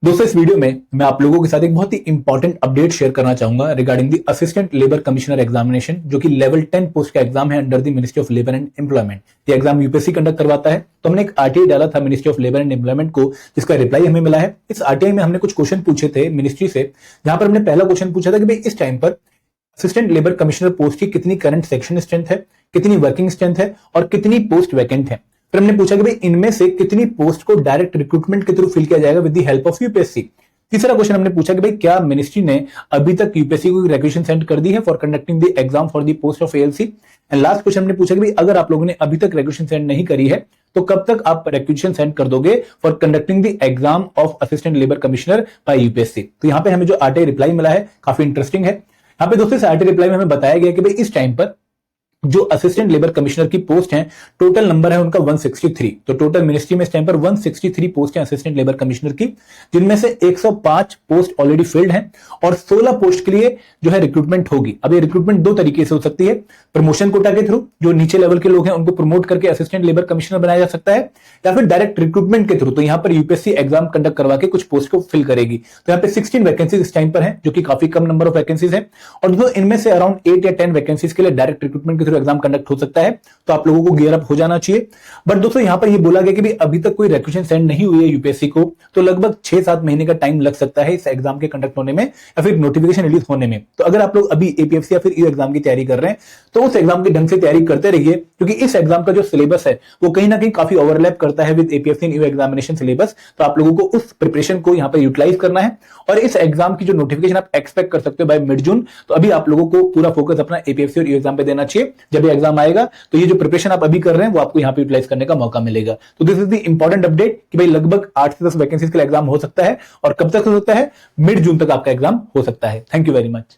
दोस्तों इस वीडियो में मैं आप लोगों के साथ एक बहुत ही इंपॉर्टेंट अपडेट शेयर करना चाहूंगा regarding the assistant labour commissioner examination, जो कि लेवल 10 पोस्ट का एग्जाम है under the ministry of labour and employment. ये एग्जाम यूपीएससी कंडक्ट करवाता है। तो हमने एक आरटीआई डाला था ministry of labour and employment को, जिसका रिप्लाई हमें मिला है। इस आरटीआई में हमने कुछ क्वेश्चन पूछे थे मिनिस्ट्री से, जहां पर हमने पहला क्वेश्चन पूछा था कि भाई इस टाइम पर असिस्टेंट लेबर कमिश्नर पोस्ट की कितनी करंट सेक्शन स्ट्रेंथ है, कितनी वर्किंग स्ट्रेंथ है और कितनी पोस्ट वैकेंट है। फिर हमने पूछा कि भाई इनमें से कितनी पोस्ट को डायरेक्ट रिक्रूटमेंट के थ्रू फिल किया जाएगा with the help of UPSC. तीसरा क्वेश्चन हमने पूछा कि भाई क्या मिनिस्ट्री ने अभी तक यूपीएससी को रिक्वेशन सेंड कर दी है for conducting the exam for the post of ALC. And last question हमने पूछा कि भाई अगर आप लोगों ने अभी तक रिक्वेशन सेंड नहीं करी है तो कब तक आप रिक्वेशन सेंड कर दोगे for conducting the exam of assistant labour commissioner bye UPSC. तो यहाँ पे हमें जो आरटीआई रिप्लाई मिला है काफी इंटरेस्टिंग है। यहाँ पे दोस्तों इस आरटीआई रिप्लाई में हमें बताया गया कि भाई इस टाइम पर जो असिस्टेंट लेबर कमिश्नर की पोस्ट है, टोटल नंबर है उनका 163। तो टोटल मिनिस्ट्री में इस टाइम पर 163 पोस्ट है असिस्टेंट लेबर कमिश्नर की, जिनमें से 105 पोस्ट ऑलरेडी फिल्ड हैं और 16 पोस्ट के लिए जो है रिक्रूटमेंट होगी। अब ये रिक्रूटमेंट दो तरीके से हो सकती है, प्रमोशन कोटा के थ्रू, जो नीचे लेवल के लोग हैं उनको प्रमोट करके असिस्टेंट लेबर कमिश्नर बनाया जा सकता है, या फिर डायरेक्ट रिक्रूटमेंट के थ्रू। तो यहाँ पर यूपीएससी एग्जाम कंडक्ट करवा के कुछ पोस्ट को फिल करेगी। तो यहाँ पे 16 वैकेंसीज इस टाइम पर है, जो कि काफी कम नंबर ऑफ वैकेंसीज है। और दोस्तों इनमें से अराउंड 8 या 10 वैकेंसीज के लिए डायरेक्ट रिक्रूटमेंट के थ्रू एग्जाम कंडक्ट हो सकता है। तो आप लोगों को गियर अप हो जाना चाहिए। बट दोस्तों यहां पर ये बोला गया कि भी अभी तक कोई रिक्वेशन सेंड नहीं हुई है यूपीएससी को, तो लगभग 6-7 महीने का टाइम लग सकता है इस एग्जाम के कंडक्ट होने में या फिर नोटिफिकेशन रिलीज होने में। तो अगर आप लोग अभी एपीएफसी या फिर यू एग्जाम की तैयारी कर रहे हैं तो उस एग्जाम की ढंग से तैयारी करते रहिए, क्योंकि इस एग्जाम का जो सिलेबस है वो कहीं ना कहीं काफी ओवरलैप करता है with APFC and you examination syllabus. तो आप लोगों को उस प्रिपरेशन को यहां पर यूटिलाइज करना है और इस एग्जाम की जो नोटिफिकेशन आप एक्सपेक्ट कर सकते हो बाय मिड जून। तो अभी आप लोगों को पूरा फोकस अपना एपीएफसी और यू एग्जाम पे देना चाहिए। जब ये एग्जाम आएगा तो ये जो प्रिपरेशन आप अभी कर रहे हैं वो आपको यहां पे यूटिलाइज करने का मौका मिलेगा। तो this is the important update कि भाई लगभग 8 से 10 वैकेंसीज के लिए एग्जाम हो सकता है, और कब तक हो सकता है, मिड जून तक आपका एग्जाम हो सकता है। Thank you very much.